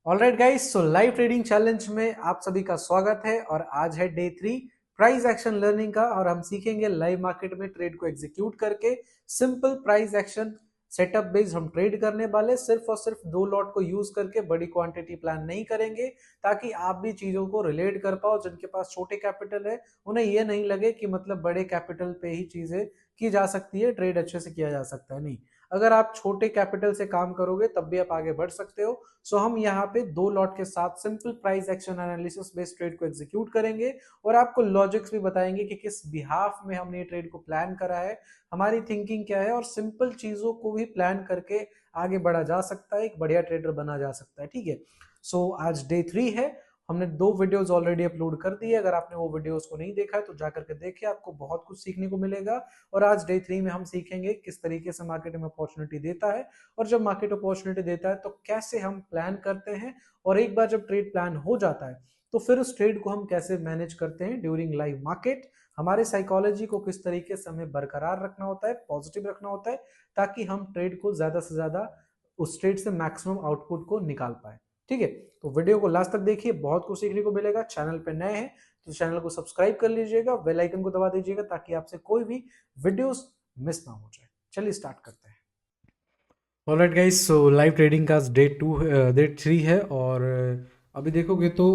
Alright guys, सो live trading challenge में आप सभी का स्वागत है। और आज है डे 3 प्राइस एक्शन लर्निंग का, और हम सीखेंगे लाइव मार्केट में ट्रेड को एग्जीक्यूट करके simple price action setup based हम ट्रेड करने वाले। सिर्फ और सिर्फ 2 लॉट को यूज करके बड़ी क्वांटिटी प्लान नहीं करेंगे, ताकि आप भी चीजों को रिलेट कर पाओ। जिनके पास छोटे कैपिटल है उन्हें ये नहीं लगे कि मतलब बड़े कैपिटल पे ही चीजें की जा सकती है, ट्रेड अच्छे से किया जा सकता है। नहीं, अगर आप छोटे कैपिटल से काम करोगे तब भी आप आगे बढ़ सकते हो। सो हम यहाँ पे 2 लॉट के साथ simple price action analysis based trade को एग्जीक्यूट करेंगे, और आपको लॉजिक्स भी बताएंगे कि किस बिहाफ में हमने ये ट्रेड को प्लान करा है, हमारी थिंकिंग क्या है, और सिंपल चीजों को भी प्लान करके आगे बढ़ा जा सकता है, एक बढ़िया ट्रेडर बना जा सकता है। ठीक है, सो आज डे 3 है। हमने 2 वीडियोस ऑलरेडी अपलोड कर दिए। अगर आपने वो वीडियोस को नहीं देखा है तो जाकर के देखिए, आपको बहुत कुछ सीखने को मिलेगा। और आज डे 3 में हम सीखेंगे किस तरीके से मार्केट में अपॉर्चुनिटी देता है, और जब मार्केट अपॉर्चुनिटी देता है तो कैसे हम प्लान करते हैं, और एक बार जब ट्रेड प्लान हो जाता है तो फिर उस ट्रेड को हम कैसे मैनेज करते हैं ड्यूरिंग लाइव मार्केट। हमारे साइकोलॉजी को किस तरीके से हमें बरकरार रखना होता है, पॉजिटिव रखना होता है, ताकि हम ट्रेड को ज्यादा से ज्यादा उस ट्रेड से मैक्सिमम आउटपुट को निकाल पाए। ठीक है, तो वीडियो को लास्ट तक देखिए, बहुत कुछ सीखने को मिलेगा। चैनल पे नए हैं तो चैनल को सब्सक्राइब कर लीजिएगा, बेल आइकन को दबा दीजिएगा, ताकि आपसे कोई भी वीडियोस मिस ना हो जाए। चलिए स्टार्ट करते हैं। ऑलराइट गाइस, सो लाइव ट्रेडिंग का डे 3 है। और अभी देखोगे तो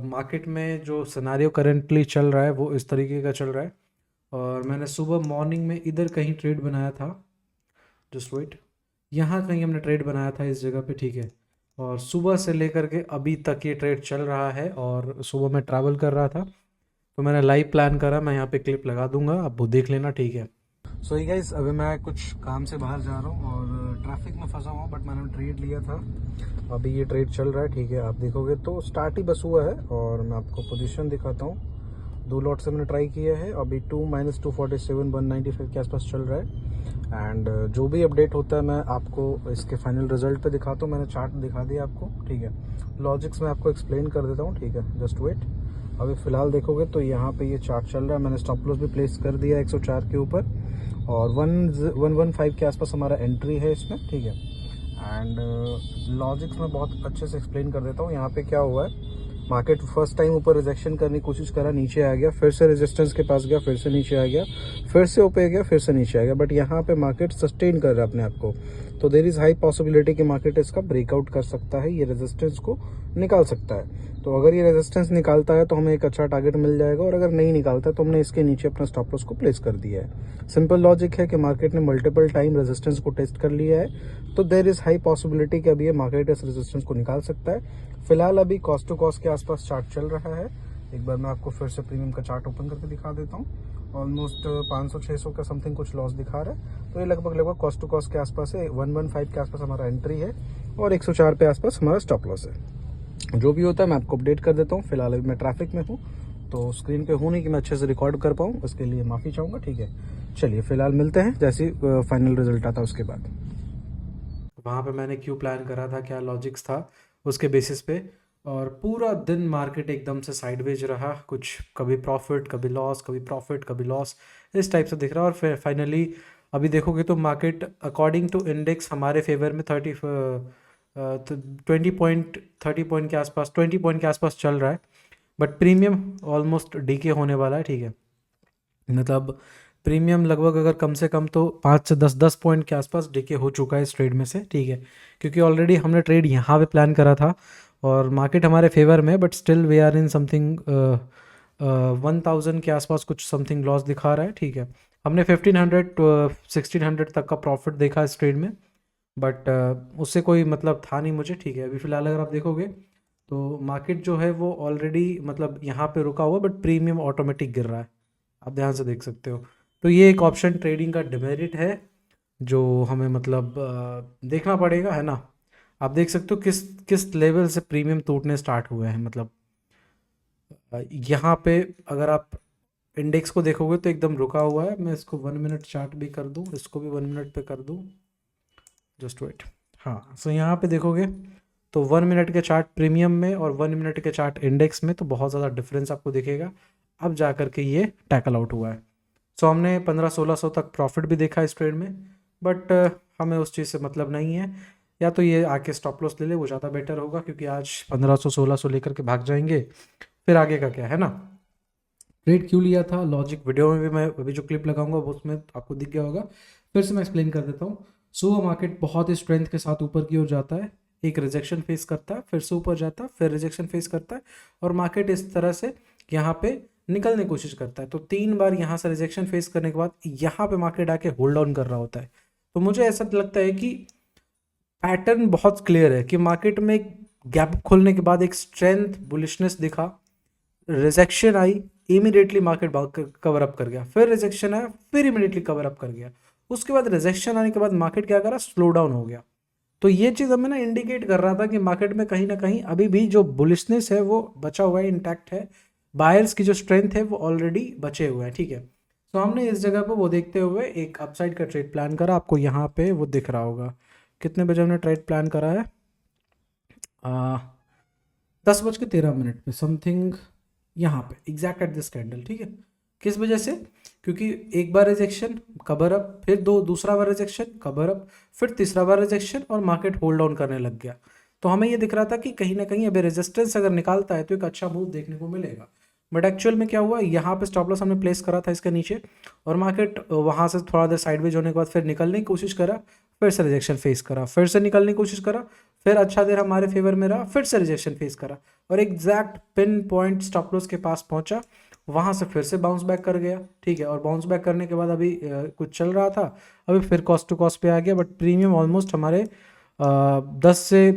मार्केट में जो सिनारियो करंटली चल रहा है वो इस तरीके का चल रहा है। और मैंने सुबह मॉर्निंग में इधर कहीं ट्रेड बनाया था, जस्ट वेट, यहाँ कहीं हमने ट्रेड बनाया था इस जगह पे। ठीक है, और सुबह से लेकर के अभी तक ये ट्रेड चल रहा है। और सुबह मैं ट्रैवल कर रहा था तो मैंने लाइव प्लान करा, मैं यहाँ पे क्लिप लगा दूंगा, आप वो देख लेना। ठीक है, सो ये गाइस, अभी मैं कुछ काम से बाहर जा रहा हूँ और ट्रैफिक में फंसा हुआ हूँ, बट मैंने ट्रेड लिया था। अभी ये ट्रेड चल रहा है। ठीक है, आप देखोगे तो स्टार्ट ही बस हुआ है, और मैं आपको पोजीशन दिखाता हूँ। 2 लॉट से मैंने ट्राई किया है। अभी 2-247 195 के आसपास चल रहा है। एंड जो भी अपडेट होता है मैं आपको इसके फाइनल रिजल्ट पे दिखाता हूँ। मैंने चार्ट दिखा दिया आपको। ठीक है, लॉजिक्स मैं आपको एक्सप्लेन कर देता हूँ। ठीक है, जस्ट वेट। अभी फिलहाल देखोगे तो यहाँ पे ये चार्ट चल रहा है। मैंने स्टॉप लॉस भी प्लेस कर दिया 104 के ऊपर, और 115 के आसपास हमारा एंट्री है इसमें। ठीक है, एंड लॉजिक्स में बहुत अच्छे से एक्सप्लेन कर देता हूँ। यहाँ पे क्या हुआ है, मार्केट फर्स्ट टाइम ऊपर रिजेक्शन करने की कोशिश करा, नीचे आ गया, फिर से रेजिस्टेंस के पास गया, फिर से नीचे आ गया, फिर से ऊपर गया, फिर से नीचे आ गया। बट यहाँ पे मार्केट सस्टेन कर रहा है अपने आप को, तो देर इज हाई पॉसिबिलिटी कि मार्केट इसका ब्रेकआउट कर सकता है, ये रेजिस्टेंस को निकाल सकता है। तो अगर ये रेजिस्टेंस निकालता है तो हमें एक अच्छा टारगेट मिल जाएगा, और अगर नहीं निकालता है तो हमने इसके नीचे अपना स्टॉप लॉस को प्लेस कर दिया है। सिंपल लॉजिक है कि मार्केट ने मल्टीपल टाइम रेजिस्टेंस को टेस्ट कर लिया है, तो देर इज हाई पॉसिबिलिटी कि अभी ये मार्केट इस रेजिस्टेंस को निकाल सकता है। फिलहाल अभी कॉस्ट टू कॉस्ट के आसपास चार्ट चल रहा है। एक बार मैं आपको फिर से प्रीमियम का चार्ट ओपन करके दिखा देता हूँ। ऑलमोस्ट 500-600 का समथिंग कुछ लॉस दिखा रहा है, तो ये लगभग कॉस्ट टू कॉस्ट के आसपास है। 115 के आसपास हमारा एंट्री है, और 104 पे आसपास हमारा स्टॉप लॉस है। जो भी होता है मैं आपको अपडेट कर देता हूँ। फिलहाल अभी मैं ट्रैफिक में हूँ, तो स्क्रीन पे हूँ नहीं कि मैं अच्छे से रिकॉर्ड कर पाऊँ, उसके लिए माफ़ी चाहूँगा। ठीक है, चलिए फिलहाल मिलते हैं जैसे फाइनल रिजल्ट आता है उसके बाद। वहाँ पे मैंने क्यों प्लान करा था, क्या लॉजिक्स था, उसके बेसिस पे। और पूरा दिन मार्केट एकदम से साइडवेज रहा, कुछ कभी प्रॉफिट कभी लॉस, कभी प्रॉफिट कभी लॉस, इस टाइप से दिख रहा है। और फिर फाइनली अभी देखोगे तो मार्केट अकॉर्डिंग टू इंडेक्स हमारे फेवर में 30 पॉइंट के आसपास, 20 पॉइंट के आसपास चल रहा है। बट प्रीमियम ऑलमोस्ट डीके होने वाला है। ठीक है, मतलब प्रीमियम लगभग अगर कम से कम तो 5 से 10 पॉइंट के आसपास डीके हो चुका है इस ट्रेड में से। ठीक है, क्योंकि ऑलरेडी हमने ट्रेड यहाँ पे प्लान करा था, और मार्केट हमारे फेवर में, but still we are in something 1000 के आसपास कुछ समथिंग लॉस दिखा रहा है। ठीक है, हमने 1500 to 1600 तक का प्रॉफिट देखा इस ट्रेड में, बट उससे कोई मतलब था नहीं मुझे। ठीक है, अभी फिलहाल अगर आप देखोगे तो मार्केट जो है वो ऑलरेडी मतलब यहाँ पे रुका हुआ, बट प्रीमियम ऑटोमेटिक गिर रहा है, आप ध्यान से देख सकते हो। तो ये एक ऑप्शन ट्रेडिंग का डिमेरिट है, जो हमें मतलब देखना पड़ेगा, है ना। आप देख सकते हो किस किस लेवल से प्रीमियम टूटने स्टार्ट हुए हैं। मतलब यहाँ पे अगर आप इंडेक्स को देखोगे तो एकदम रुका हुआ है। मैं इसको 1 मिनट चार्ट भी कर दूँ, इसको भी 1 मिनट पे कर दूँ, जस्ट वेट। हाँ, सो यहाँ पे देखोगे तो 1 मिनट के चार्ट प्रीमियम में और 1 मिनट के चार्ट इंडेक्स में तो बहुत ज़्यादा डिफरेंस आपको दिखेगा। अब जा कर के ये टैकल आउट हुआ है। सो हमने 1500-1600 तक प्रॉफिट भी देखा इस ट्रेड में, बट हमें उस चीज़ से मतलब नहीं है। या तो ये आके स्टॉप लॉस ले ले, वो ज़्यादा बेटर होगा, क्योंकि आज 1500 1600 लेकर के भाग जाएंगे, फिर आगे का क्या है ना। ट्रेड क्यों लिया था, लॉजिक वीडियो में भी मैं अभी जो क्लिप लगाऊंगा वो उसमें आपको दिख गया होगा, फिर से मैं एक्सप्लेन कर देता हूँ। सो मार्केट बहुत ही स्ट्रेंथ के साथ ऊपर की ओर जाता है, एक रिजेक्शन फेस करता है, फिर से ऊपर जाता है, फिर रिजेक्शन फेस करता है, और मार्केट इस तरह से यहाँ पे निकलने की कोशिश करता है। तो 3 बार यहाँ से रिजेक्शन फेस करने के बाद यहाँ पे मार्केट आके होल्ड ऑन कर रहा होता है। तो मुझे ऐसा लगता है कि पैटर्न बहुत क्लियर है कि मार्केट में एक गैप खोलने के बाद एक स्ट्रेंथ बुलिशनेस दिखा, रिजेक्शन आई, इमीडिएटली मार्केट कवर अप कर गया, फिर रिजेक्शन आया, फिर इमीडिएटली कवर अप कर गया। उसके बाद रिजेक्शन आने के बाद मार्केट क्या करा, स्लो डाउन हो गया। तो ये चीज़ हमें ना इंडिकेट कर रहा था कि मार्केट में कहीं ना कहीं अभी भी जो बुलिशनेस है वो बचा हुआ है, इंटैक्ट है, बायर्स की जो स्ट्रेंथ है वो ऑलरेडी बचे हुए हैं, ठीक है। तो हमने इस जगह पर वो देखते हुए एक अपसाइड का ट्रेड प्लान करा, आपको यहाँ पे वो दिख रहा होगा। कितने बजे हमने ट्रेड प्लान करा है, 10:13 पे समथिंग, यहाँ पे एग्जैक्ट एट दिस कैंडल, ठीक है। किस वजह से, क्योंकि एक बार रिजेक्शन कवर अप, फिर दूसरा बार रिजेक्शन कवर अप, फिर तीसरा बार रिजेक्शन, और मार्केट होल्ड ऑन करने लग गया। तो हमें ये दिख रहा था कि कहीं ना कहीं अभी रेजिस्टेंस अगर निकालता है तो एक अच्छा मूव देखने को मिलेगा। बट एक्चुअल में क्या हुआ, यहाँ पे स्टॉप लॉस हमने प्लेस करा था इसके नीचे, और मार्केट वहाँ से थोड़ा देर साइडवेज होने के बाद फिर निकलने की कोशिश करा, फिर से रिजेक्शन फेस करा, फिर से निकलने की कोशिश करा, फिर अच्छा देर हमारे फेवर में रहा, फिर से रिजेक्शन फेस करा, और exact pin point stop loss के पास पहुंचा, वहां से फिर से बाउंस बैक कर गया, ठीक है। और बाउंस बैक करने के बाद अभी कुछ चल रहा था, अभी फिर कॉस्ट टू कॉस्ट पे आ गया, बट प्रीमियम ऑलमोस्ट हमारे 10 से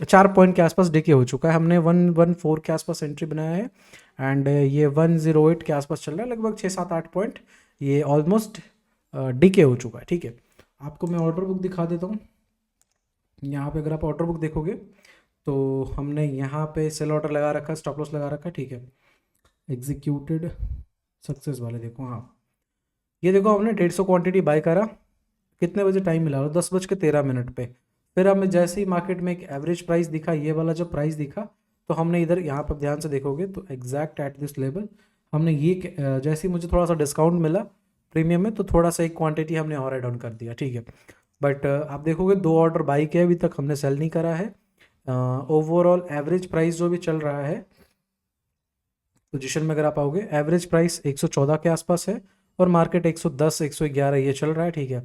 4 पॉइंट के आसपास डिके हो चुका है। हमने 114 के आसपास एंट्री बनाया है, एंड ये 108 के आसपास चल रहा है, लगभग 6 7 8 पॉइंट ये ऑलमोस्ट डिके हो चुका है, ठीक है। आपको मैं ऑर्डर बुक दिखा देता हूँ। यहाँ पे अगर आप ऑर्डर बुक देखोगे तो हमने यहाँ पे सेल ऑर्डर लगा रखा है, स्टॉप लॉस लगा रखा है, ठीक है। एग्जीक्यूटेड सक्सेस वाले देखो, हाँ ये देखो हमने 150 क्वांटिटी बाय करा, कितने बजे टाइम मिला, 10:13 पे। फिर हमें जैसे ही मार्केट में एक एवरेज प्राइस दिखा, ये वाला जब प्राइस दिखा, तो हमने इधर यहाँ पर ध्यान से देखोगे तो एग्जैक्ट एट दिस लेवल हमने ये जैसे ही मुझे थोड़ा सा डिस्काउंट मिला प्रीमियम में, तो थोड़ा सा एक क्वांटिटी हमने और ऐड ऑन कर दिया, ठीक है। बट आप देखोगे 2 ऑर्डर बाई किया, अभी तक हमने सेल नहीं करा है। ओवरऑल एवरेज प्राइस जो भी चल रहा है पोजीशन में, अगर आप आओगे एवरेज प्राइस 114 के आसपास है, और मार्केट 110 111 ये चल रहा है, ठीक है।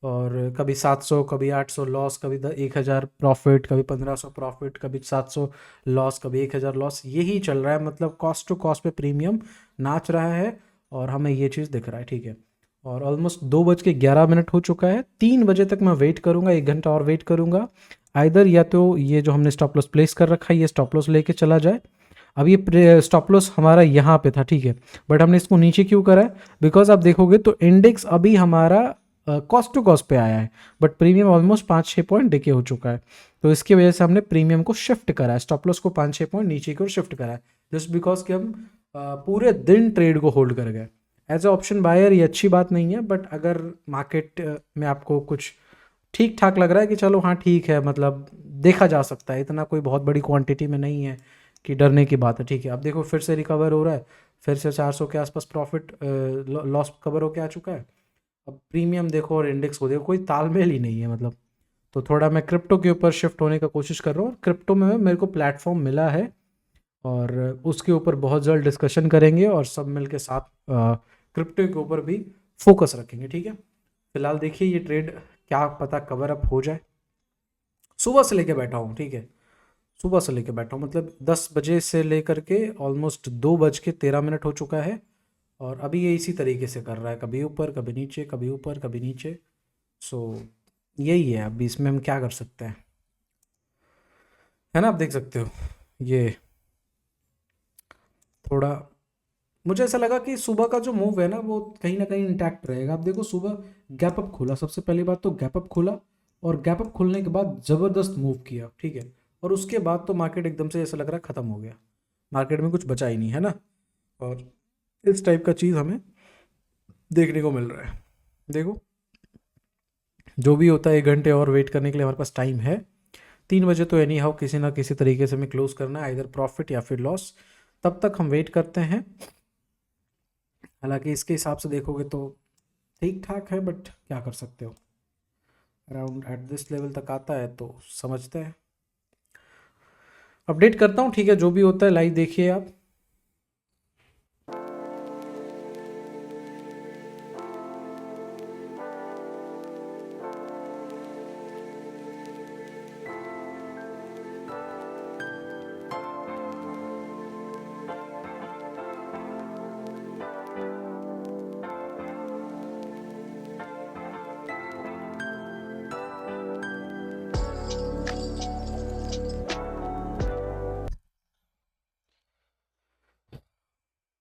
और कभी 700, कभी 800 लॉस, कभी 1000 प्रॉफिट, कभी 1500 प्रॉफिट, कभी 700 लॉस, कभी 1000 लॉस, यही चल रहा है। मतलब कॉस्ट टू कॉस्ट पे प्रीमियम नाच रहा है, और हमें ये चीज़ दिख रहा है, ठीक है। और ऑलमोस्ट 2:11 हो चुका है, 3 बजे तक मैं वेट करूँगा, 1 घंटा और वेट करूँगा। आइदर या तो ये जो हमने स्टॉप लॉस प्लेस कर रखा है ये स्टॉप लॉस लेके चला जाए। अब ये स्टॉप लॉस हमारा यहाँ पे था, ठीक है, बट हमने इसको नीचे क्यों करा है, बिकॉज आप देखोगे तो इंडेक्स अभी हमारा कॉस्ट टू कॉस्ट पे आया है, but premium almost 5-6 point decay हो चुका है। तो इसकी वजह से हमने प्रीमियम को शिफ्ट करा है, स्टॉप लॉस को 5-6 पॉइंट नीचे की ओर शिफ्ट करा है, जस्ट बिकॉज कि हम पूरे दिन ट्रेड को होल्ड कर गए। एज ए ऑप्शन बायर ये अच्छी बात नहीं है, बट अगर मार्केट में आपको कुछ ठीक ठाक लग रहा है कि चलो हाँ ठीक है, मतलब देखा जा सकता है, इतना कोई बहुत बड़ी क्वांटिटी में नहीं है कि डरने की बात है, ठीक है। अब देखो फिर से रिकवर हो रहा है, फिर से 400 के आसपास प्रॉफिट लॉस कवर होके आ चुका है। अब प्रीमियम देखो और इंडेक्स को देखो, कोई तालमेल ही नहीं है मतलब। तो थोड़ा मैं क्रिप्टो के ऊपर शिफ्ट होने का कोशिश कर रहा हूँ, क्रिप्टो में मेरे को प्लेटफॉर्म मिला है, और उसके ऊपर बहुत जल्द डिस्कशन करेंगे, और सब मिल के साथ क्रिप्टो के ऊपर भी फोकस रखेंगे, ठीक है। फिलहाल देखिए ये ट्रेड क्या पता कवर अप हो जाए। सुबह से लेके बैठा हूँ, ठीक है, सुबह से लेके बैठा हूँ, मतलब 10 बजे से लेकर के ऑलमोस्ट 2:13 हो चुका है, और अभी ये इसी तरीके से कर रहा है, कभी ऊपर कभी नीचे, कभी ऊपर कभी नीचे। सो यही है, अभी इसमें हम क्या कर सकते हैं, है ना। आप देख सकते हो ये थोड़ा, मुझे ऐसा लगा कि सुबह का जो मूव है ना वो कहीं ना कहीं इंटैक्ट रहेगा। आप देखो सुबह गैप अप खुला, सबसे पहली बात तो गैप अप खुला, और गैप अप खुलने के बाद ज़बरदस्त मूव किया, ठीक है। और उसके बाद तो मार्केट एकदम से ऐसा लग रहा है ख़त्म हो गया, मार्केट में कुछ बचा ही नहीं है ना। और इस टाइप का चीज़ हमें देखने को मिल रहा है। देखो जो भी होता है 1 घंटे और वेट करने के लिए हमारे पास टाइम है। 3 बजे तो एनी हाउ किसी ना किसी तरीके से हमें क्लोज करना है, इधर प्रॉफिट या फिर लॉस, तब तक हम वेट करते हैं। हालांकि इसके हिसाब से देखोगे तो ठीक ठाक है, बट क्या कर सकते हो, अराउंड एट दिस लेवल तक आता है तो समझते हैं। अपडेट करता हूँ, ठीक है, जो भी होता है लाइव देखिए आप।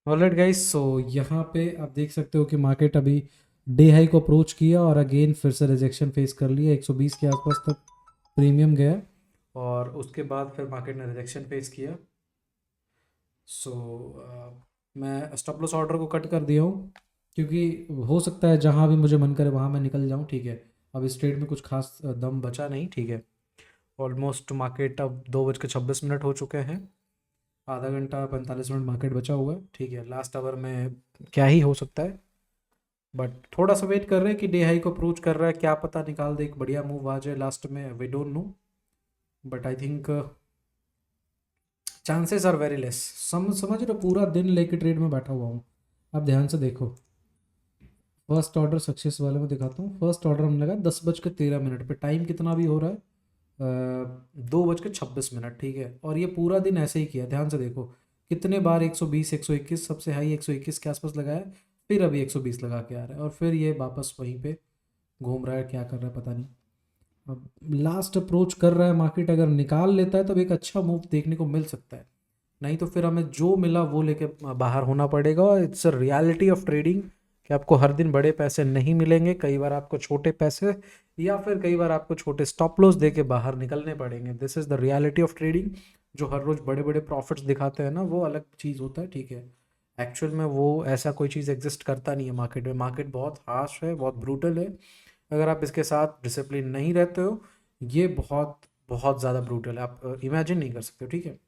ऑलराइट गाइस, सो यहाँ पे आप देख सकते हो कि मार्केट अभी डे हाई को अप्रोच किया और अगेन फिर से रिजेक्शन फेस कर लिया, 120 के आसपास तक प्रीमियम गया और उसके बाद फिर मार्केट ने रिजेक्शन फेस किया। सो मैं स्टॉप लॉस ऑर्डर को कट कर दिया हूँ, क्योंकि हो सकता है जहाँ भी मुझे मन करे वहाँ मैं निकल जाऊँ, ठीक है। अब इस ट्रेड में कुछ खास दम बचा नहीं, ठीक है। ऑलमोस्ट मार्केट अब 2:26 हो चुके हैं, आधा घंटा 45 मिनट मार्केट बचा हुआ है, ठीक है। लास्ट आवर में क्या ही हो सकता है, बट थोड़ा सा वेट कर रहे हैं कि डे हाई को अप्रोच कर रहा है, क्या पता निकाल दे, एक बढ़िया मूव आ जाए लास्ट में, we don't know, but I think chances are very less. समझ रहे हो, पूरा दिन लेके ट्रेड में बैठा हुआ हूँ। आप ध्यान से देखो, फर्स्ट ऑर्डर सक्सेस वाले में दिखाता हूँ। फर्स्ट ऑर्डर हमने लगा 10:13 पे, टाइम कितना भी हो रहा है 2:26, ठीक है। और ये पूरा दिन ऐसे ही किया, ध्यान से देखो कितने बार 120 121, सबसे हाई 121 के आसपास लगाया, फिर अभी 120 लगा के आ रहा है, और फिर ये वापस वहीं पे घूम रहा है, क्या कर रहा है पता नहीं। अब लास्ट अप्रोच कर रहा है मार्केट, अगर निकाल लेता है तब एक अच्छा मूव देखने को मिल सकता है, नहीं तो फिर हमें जो मिला वो लेके बाहर होना पड़ेगा। It's a reality of trading कि आपको हर दिन बड़े पैसे नहीं मिलेंगे, कई बार आपको छोटे पैसे या फिर कई बार आपको छोटे स्टॉप लॉस दे के बाहर निकलने पड़ेंगे। This is the reality of trading. जो हर रोज़ बड़े बड़े प्रॉफिट्स दिखाते हैं ना, वो अलग चीज़ होता है, ठीक है। एक्चुअल में वो ऐसा कोई चीज़ एग्जिस्ट करता नहीं है मार्केट में। मार्केट बहुत हार्श है, बहुत ब्रूटल है। अगर आप इसके साथ डिसिप्लिन नहीं रहते हो, ये बहुत बहुत ज़्यादा ब्रूटल है, आप इमेजिन नहीं कर सकते हो, ठीक है।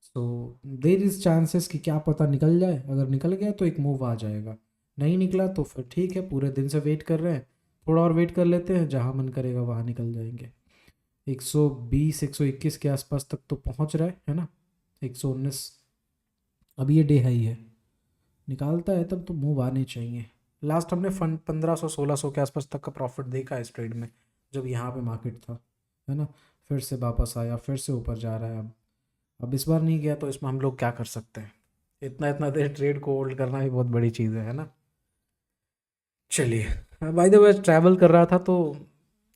सो देर इज़ चांसेस कि क्या पता निकल जाए, अगर निकल गया तो एक मूव आ जाएगा, नहीं निकला तो फिर ठीक है, पूरे दिन से वेट कर रहे हैं, थोड़ा और वेट कर लेते हैं, जहाँ मन करेगा वहाँ निकल जाएंगे। 120 121 के आसपास तक तो पहुँच रहा है ना, 119। अब ये डे हाई है, निकालता है तब तो मूव आने चाहिए। लास्ट हमने फंड 1500 1600 के आसपास तक का प्रॉफिट देखा है इस ट्रेड में, जब यहाँ पे मार्केट था, है ना। फिर से वापस आया, फिर से ऊपर जा रहा है। अब इस बार नहीं गया तो इसमें हम लोग क्या कर सकते हैं, इतना इतना देर ट्रेड को होल्ड करना भी बहुत बड़ी चीज़ है ना। चलिए, बाय द वे ट्रैवल कर रहा था तो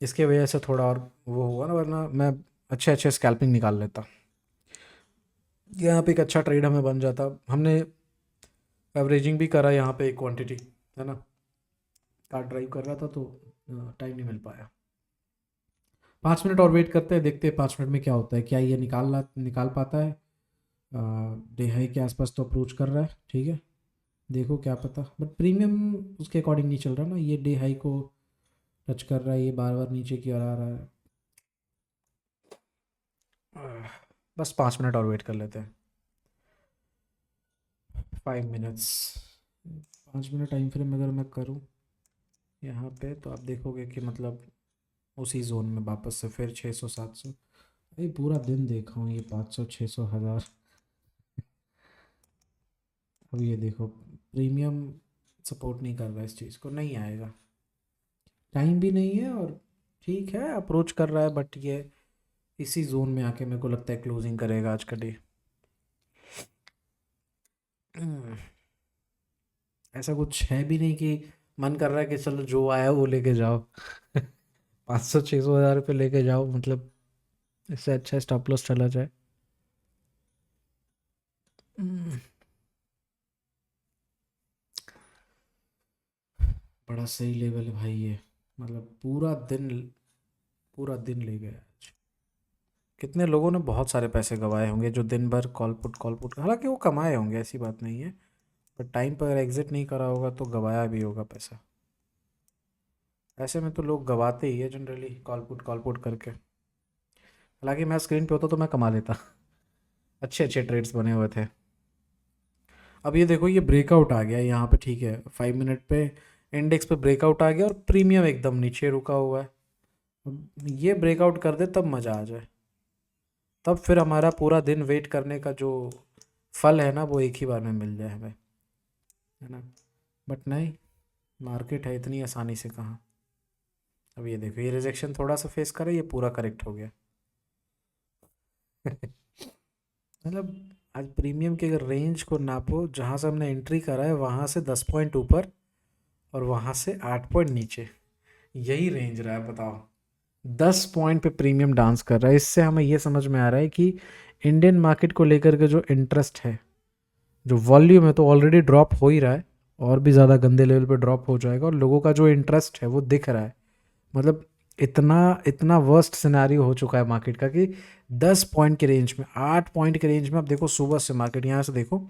इसके वजह से थोड़ा और वो हुआ ना, वरना मैं अच्छे अच्छे स्कैल्पिंग निकाल लेता, यहाँ पे एक अच्छा ट्रेड हमें बन जाता। हमने एवरेजिंग भी करा यहाँ पे एक क्वांटिटी, है ना। कार ड्राइव कर रहा था तो टाइम नहीं मिल पाया। 5 मिनट और वेट करते हैं, देखते हैं 5 मिनट में क्या होता है, क्या ये निकाल पाता है। डे हाई के आसपास तो अप्रोच कर रहा है, ठीक है। देखो क्या पता, बट प्रीमियम उसके अकॉर्डिंग नहीं चल रहा ना, ये डे हाई को टच कर रहा है, ये बार बार नीचे की ओर आ रहा है। बस 5 मिनट और वेट कर लेते हैं, 5 मिनट्स। 5 मिनट टाइम फ्रेम अगर मैं करूँ यहाँ पे, तो आप देखोगे कि मतलब उसी जोन में वापस से फिर 600 700, अरे पूरा दिन देखा हूँ ये 500 600 1000। अब ये देखो प्रीमियम सपोर्ट नहीं कर रहा है, इस चीज़ को नहीं आएगा, टाइम भी नहीं है, और ठीक है अप्रोच कर रहा है, बट ये इसी जोन में आके मेरे को लगता है क्लोजिंग करेगा आज का डे। ऐसा कुछ है भी नहीं कि मन कर रहा है कि चलो जो आया वो लेके जाओ 500 600 हज़ार रुपये लेके जाओ, मतलब इससे अच्छा स्टॉप लॉस चला जाए। हम्म, बड़ा सही लेवल है भाई ये, मतलब पूरा दिन ले गया आज। कितने लोगों ने बहुत सारे पैसे गंवाए होंगे जो दिन भर कॉल पुट, हालांकि वो कमाए होंगे, ऐसी बात नहीं है, पर टाइम पर एग्जिट नहीं करा होगा तो गंवाया भी होगा पैसा। ऐसे में तो लोग गंवाते ही है जनरली, कॉल पुट करके। हालांकि मैं स्क्रीन पे होता तो मैं कमा लेता अच्छे अच्छे ट्रेड्स बने हुए थे। अब ये देखो, ये ब्रेकआउट आ गया यहाँ पे, ठीक है, 5 मिनट पे इंडेक्स पे ब्रेकआउट आ गया और प्रीमियम एकदम नीचे रुका हुआ है। ये ब्रेकआउट कर दे तब मज़ा आ जाए, तब फिर हमारा पूरा दिन वेट करने का जो फल है ना वो एक ही बार में मिल जाए हमें, है ना। बट नहीं, मार्केट है इतनी आसानी से कहाँ। अब ये देखो, ये रिजेक्शन थोड़ा सा फेस करे, ये पूरा करेक्ट हो गया। मतलब आज प्रीमियम के अगर रेंज को नापो, जहाँ से हमने एंट्री करा है वहाँ से 10 पॉइंट ऊपर और वहाँ से 8 पॉइंट नीचे, यही रेंज रहा है। बताओ, 10 पॉइंट पे प्रीमियम डांस कर रहा है। इससे हमें ये समझ में आ रहा है कि इंडियन मार्केट को लेकर के जो इंटरेस्ट है, जो वॉल्यूम है तो ऑलरेडी ड्रॉप हो ही रहा है, और भी ज़्यादा गंदे लेवल पे ड्रॉप हो जाएगा, और लोगों का जो इंटरेस्ट है वो दिख रहा है। मतलब इतना इतना वर्स्ट सिनेरियो हो चुका है मार्केट का कि 10 पॉइंट के रेंज में, 8 पॉइंट के रेंज में, अब देखो सुबह से मार्केट, यहाँ से देखो,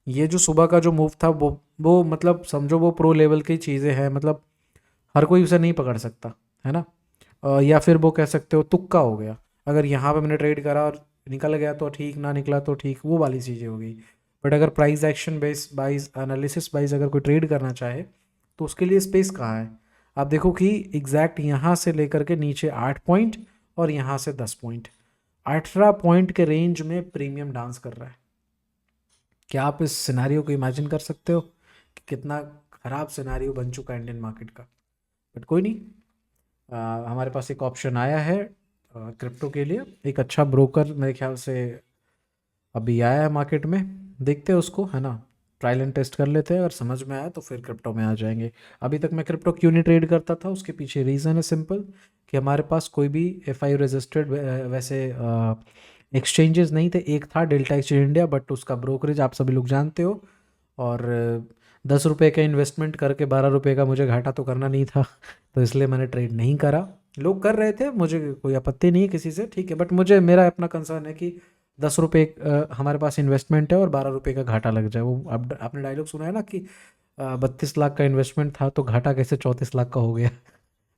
ये जो सुबह का जो मूव था वो मतलब समझो वो प्रो लेवल की चीज़ें हैं, मतलब हर कोई उसे नहीं पकड़ सकता, है ना। या फिर वो कह सकते हो तुक्का हो गया, अगर यहाँ पे मैंने ट्रेड करा और निकल गया तो ठीक, ना निकला तो ठीक, वो वाली चीज़ें हो गई। बट अगर price action base bias, analysis bias अगर कोई ट्रेड करना चाहे तो उसके लिए स्पेस कहाँ है। आप देखो कि एग्जैक्ट यहाँ से लेकर के नीचे 8 पॉइंट और यहाँ से 10 पॉइंट, 18 पॉइंट के रेंज में प्रीमियम डांस कर रहा है। क्या आप इस सिनेरियो को इमेजिन कर सकते हो कि कितना ख़राब सिनेरियो बन चुका है इंडियन मार्केट का। बट कोई नहीं, हमारे पास एक ऑप्शन आया है क्रिप्टो के लिए, एक अच्छा ब्रोकर मेरे ख्याल से अभी आया है मार्केट में, देखते हैं उसको, है ना। ट्रायल एंड टेस्ट कर लेते हैं, अगर समझ में आया तो फिर क्रिप्टो में आ जाएंगे। अभी तक मैं क्रिप्टो क्यों नहीं ट्रेड करता था, उसके पीछे रीज़न है सिंपल, कि हमारे पास कोई भी FI रजिस्टर्ड वैसे एक्सचेंजेस नहीं थे। एक था डेल्टा एक्सचेंज इंडिया, बट उसका ब्रोकरेज आप सभी लोग जानते हो, और 10 रुपये का इन्वेस्टमेंट करके 12 रुपये का मुझे घाटा तो करना नहीं था, तो इसलिए मैंने ट्रेड नहीं करा। लोग कर रहे थे, मुझे कोई आपत्ति नहीं है किसी से, ठीक है, बट मुझे मेरा अपना कंसर्न है कि 10 रुपये हमारे पास इन्वेस्टमेंट है और 12 रुपये का घाटा लग जाए। वो अब आपने डायलॉग सुना है ना कि 32 लाख का इन्वेस्टमेंट था तो घाटा कैसे 34 लाख का हो गया।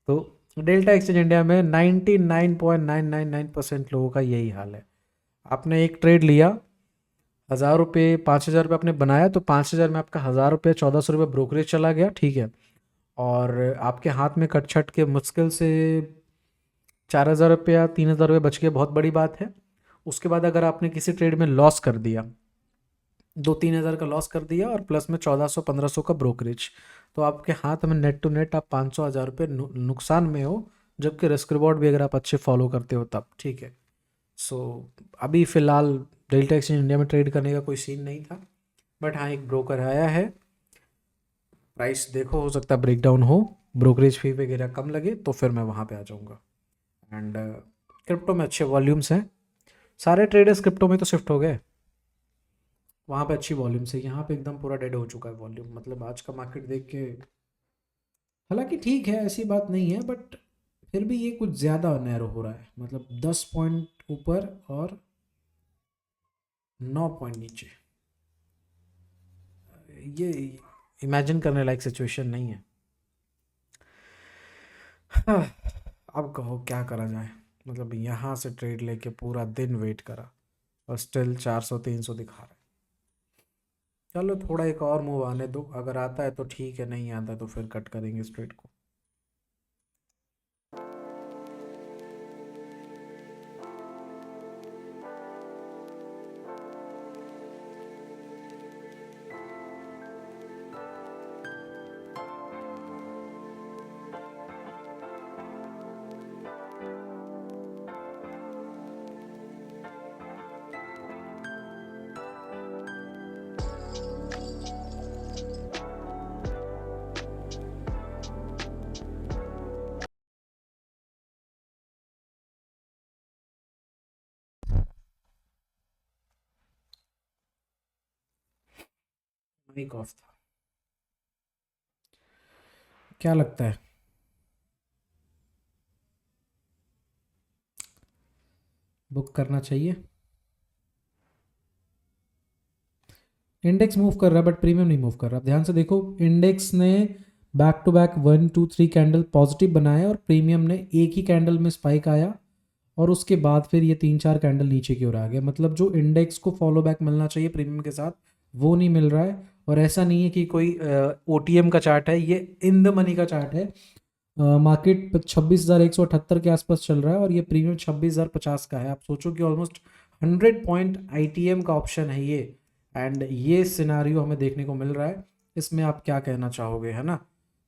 तो डेल्टा एक्सचेंज इंडिया में 99.999% लोगों का यही हाल है। आपने एक ट्रेड लिया, 1000 रुपये, 5000 रुपये आपने बनाया, तो 5000 में आपका 1000 रुपये, 1400 रुपये ब्रोकरेज चला गया, ठीक है। और आपके हाथ में कट छट के मुश्किल से 4000 रुपये या 3000 रुपये बच गए, बहुत बड़ी बात है। उसके बाद अगर आपने किसी ट्रेड में लॉस कर दिया, 2-3 हज़ार का लॉस कर दिया, और प्लस में 1400-1500 का ब्रोकरेज, तो आपके हाथ में नेट टू नेट आप 500-1000 रुपये नुकसान में हो, जबकि रिस्क रिवॉर्ड भी अगर आप अच्छे फॉलो करते हो तब, ठीक है। सो अभी फ़िलहाल डेल्टा एक्सचेंज इंडिया में ट्रेड करने का कोई सीन नहीं था, बट हाँ एक ब्रोकर आया है, प्राइस देखो, हो सकता है ब्रेक डाउन हो, ब्रोकरेज फी वगैरह कम लगे तो फिर मैं वहाँ पे आ जाऊँगा। एंड क्रिप्टो में अच्छे वॉल्यूम्स हैं, सारे ट्रेडर्स क्रिप्टो में तो शिफ्ट हो गए, वहाँ पे अच्छी वॉल्यूम्स है। यहाँ पे एकदम पूरा डेड हो चुका है वॉल्यूम, मतलब आज का मार्केट देख के, हालांकि ठीक है ऐसी बात नहीं है, बट फिर भी ये कुछ ज़्यादा नैरो हो रहा है, मतलब 10 पॉइंट ऊपर और 9 पॉइंट नीचे, ये इमेजिन करने लायक सिचुएशन नहीं है। हाँ, अब कहो क्या करा जाए, मतलब यहाँ से ट्रेड लेके पूरा दिन वेट करा और स्टिल 400-300 दिखा रहा है। चलो थोड़ा एक और मूव आने दो, अगर आता है तो ठीक है, नहीं आता है तो फिर कट करेंगे इस ट्रेड को। वीक ऑफ था, क्या लगता है बुक करना चाहिए? इंडेक्स मूव कर रहा है बट प्रीमियम नहीं मूव कर रहा। ध्यान से देखो, इंडेक्स ने back to back 1 2 3 candle positive बनाया और प्रीमियम ने एक ही कैंडल में स्पाइक आया, और उसके बाद फिर ये 3 4 कैंडल नीचे की ओर आ गया। मतलब जो इंडेक्स को फॉलो बैक मिलना चाहिए प्रीमियम के साथ, वो नहीं मिल रहा है। और ऐसा नहीं है कि कोई OTM का चार्ट है, ये इन द मनी का चार्ट है। मार्केट 26,178 के आसपास चल रहा है और ये प्रीमियम 26,050 का है। आप सोचो कि ऑलमोस्ट 100 पॉइंट आईटीएम का ऑप्शन है ये, एंड ये सिनारियो हमें देखने को मिल रहा है। इसमें आप क्या कहना चाहोगे, है ना?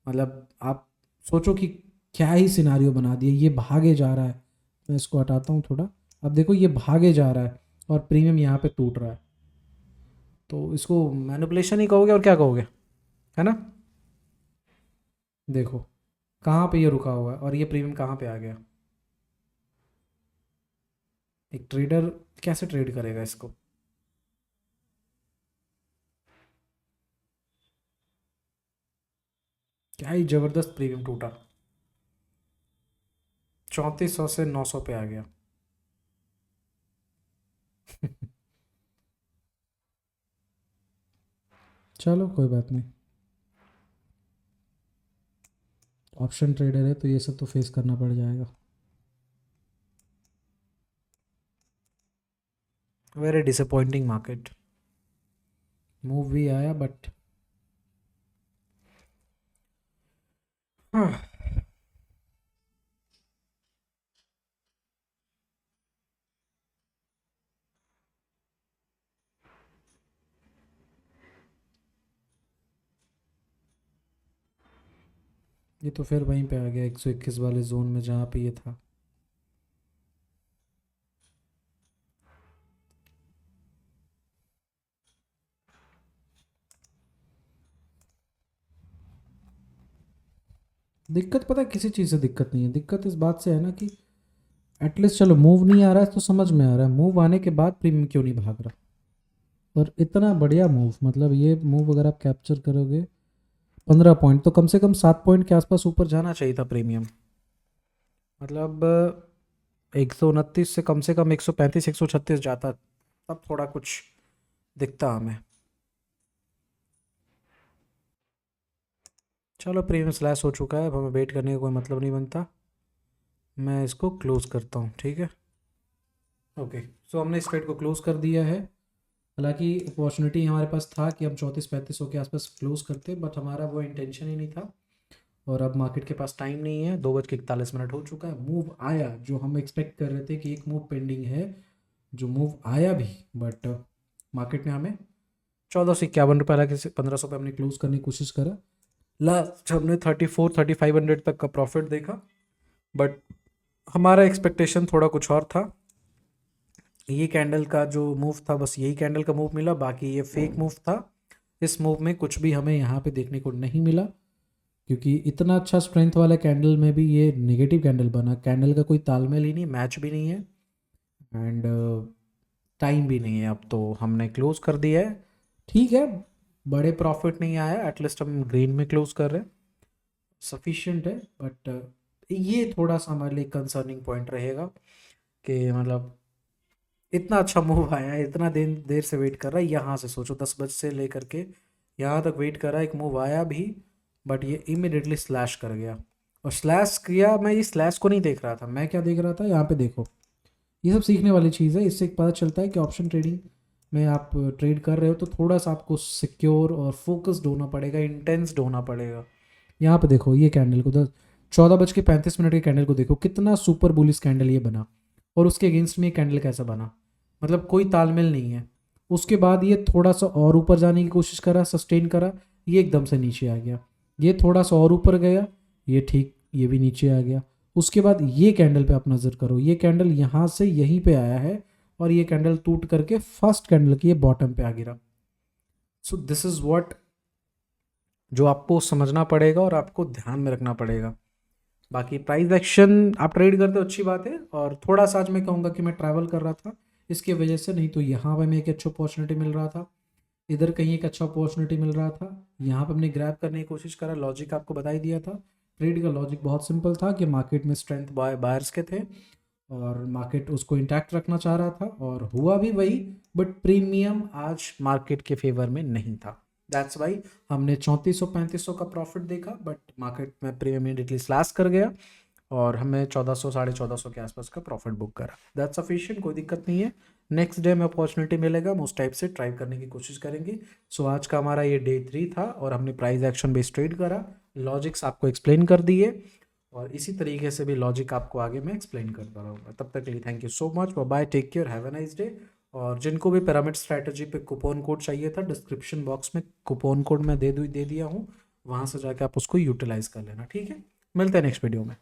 मतलब आप सोचो कि क्या ही सिनारियो बना दिया। ये भागे जा रहा है, मैं इसको हटाता हूँ थोड़ा। अब देखो ये भागे जा रहा है और प्रीमियम यहाँ पे टूट रहा है, तो इसको मैनिपुलेशन ही कहोगे और क्या कहोगे, है ना? देखो कहाँ पे ये रुका हुआ है और ये प्रीमियम कहाँ पे आ गया। एक ट्रेडर कैसे ट्रेड करेगा इसको? क्या ही जबरदस्त प्रीमियम टूटा, 3400 से 900 पे आ गया। चलो कोई बात नहीं, ऑप्शन ट्रेडर है तो ये सब तो फेस करना पड़ जाएगा। Very disappointing market. मूव भी आया बट ये तो फिर वहीं पे आ गया 121 वाले जोन में जहाँ पे ये था। दिक्कत पता है किसी चीज़ से दिक्कत नहीं है, दिक्कत इस बात से है ना कि एटलीस्ट चलो मूव नहीं आ रहा है तो समझ में आ रहा है, मूव आने के बाद प्रीमियम क्यों नहीं भाग रहा। और इतना बढ़िया मूव, मतलब ये मूव अगर आप कैप्चर करोगे 15 पॉइंट तो कम से कम 7 पॉइंट के आसपास ऊपर जाना चाहिए था प्रीमियम। मतलब 129 से कम 135 136 जाता, तब थोड़ा कुछ दिखता हमें। चलो प्रीमियम स्लैश हो चुका है, अब हमें वेट करने का कोई मतलब नहीं बनता। मैं इसको क्लोज करता हूँ, ठीक है। ओके, सो हमने इस ट्रेड को क्लोज कर दिया है। हालांकि अपॉर्चुनिटी हमारे पास था कि हम 34-35 के आसपास क्लोज करते, बट हमारा वो इंटेंशन ही नहीं था। और अब मार्केट के पास टाइम नहीं है, 2:41 हो चुका है। मूव आया जो हम एक्सपेक्ट कर रहे थे कि एक मूव पेंडिंग है, जो मूव आया भी, बट मार्केट ने हमें 1451 रुपये, हालांकि 1500 पे हमने क्लोज करने की कोशिश करा। लास्ट हमने 34-3500 तक का प्रॉफिट देखा, बट हमारा एक्सपेक्टेशन थोड़ा कुछ और था। ये कैंडल का जो मूव था बस यही कैंडल का मूव मिला, बाकी ये फेक मूव था। इस मूव में कुछ भी हमें यहाँ पे देखने को नहीं मिला, क्योंकि इतना अच्छा स्ट्रेंथ वाला कैंडल में भी ये नेगेटिव कैंडल बना। कैंडल का कोई तालमेल ही नहीं, मैच भी नहीं है, एंड टाइम भी नहीं है। अब तो हमने क्लोज कर दिया है, ठीक है। बड़े प्रॉफिट नहीं आया, एटलीस्ट हम ग्रीन में क्लोज कर रहे हैं, सफिशिएंट है। बट ये थोड़ा सा हमारे लिए कंसर्निंग पॉइंट रहेगा कि मतलब इतना अच्छा मूव आया है, इतना देर से वेट कर रहा है। यहाँ से सोचो 10 बजे से लेकर के यहाँ तक वेट कर रहा है, एक मूव आया भी, बट ये इमिडिएटली स्लैश कर गया। और स्लैश किया, मैं ये स्लैश को नहीं देख रहा था, मैं क्या देख रहा था, यहाँ पे देखो। ये सब सीखने वाली चीज़ है, इससे पता चलता है कि ऑप्शन ट्रेडिंग में आप ट्रेड कर रहे हो तो थोड़ा सा आपको सिक्योर और फोकस्ड होना पड़ेगा, इंटेंस्ड होना पड़ेगा। यहाँ पे देखो ये कैंडल को 14:35 के कैंडल को देखो, कितना सुपर बुलिश कैंडल ये बना, और उसके अगेंस्ट में ये कैंडल कैसा बना, मतलब कोई तालमेल नहीं है। उसके बाद ये थोड़ा सा और ऊपर जाने की कोशिश करा, सस्टेन करा, ये एकदम से नीचे आ गया। ये थोड़ा सा और ऊपर गया, ये ठीक, ये भी नीचे आ गया। उसके बाद ये कैंडल पे आप नज़र करो, ये कैंडल यहाँ से यहीं पे आया है और ये कैंडल टूट करके फर्स्ट कैंडल की ये बॉटम पे आ गिरा। सो दिस इज़ व्हाट जो आपको समझना पड़ेगा और आपको ध्यान में रखना पड़ेगा। बाकी प्राइस एक्शन आप ट्रेड करते हो अच्छी बात है, और थोड़ा सा आज मैं कहूँगा कि मैं ट्रैवल कर रहा था इसकी वजह से, नहीं तो यहाँ पर मैं एक अच्छा अपॉर्चुनिटी मिल रहा था, इधर कहीं एक अच्छा अपॉर्चुनिटी मिल रहा था, यहाँ पर हमने ग्रैब करने की कोशिश करा। लॉजिक आपको बता ही दिया था, ट्रेड का लॉजिक बहुत सिंपल था कि मार्केट में स्ट्रेंथ बायर्स के थे और मार्केट उसको इंटैक्ट रखना चाह रहा था, और हुआ भी वही। बट प्रीमियम आज मार्केट के फेवर में नहीं था, दैट्स वाई हमने 3400-3500 का प्रॉफिट देखा, बट मार्केट में प्रीमियम इमीडिएटली स्लैश कर गया और हमें 1400 1450 के आसपास का प्रॉफिट बुक करा। दैट्स सफिशिएंट, कोई दिक्कत नहीं है। नेक्स्ट डे में अपॉर्चुनिटी मिलेगा, हम उस टाइप से ट्राई करने की कोशिश करेंगे। सो आज का हमारा ये डे 3 था और हमने प्राइस एक्शन बेस्ड ट्रेड करा, लॉजिक्स आपको एक्सप्लेन कर दिए। और इसी तरीके से भी लॉजिक आपको आगे मैं एक्सप्लेन करता रहूँगा। तब तक के लिए thank you so much, bye, take care, have a nice day. और जिनको भी पिरामिड स्ट्रैटेजी पे कूपन कोड चाहिए था, डिस्क्रिप्शन बॉक्स में कूपन कोड मैं दे दिया हूँ, वहाँ से जाके आप उसको यूटिलाइज कर लेना। ठीक है, मिलते हैं नेक्स्ट वीडियो में।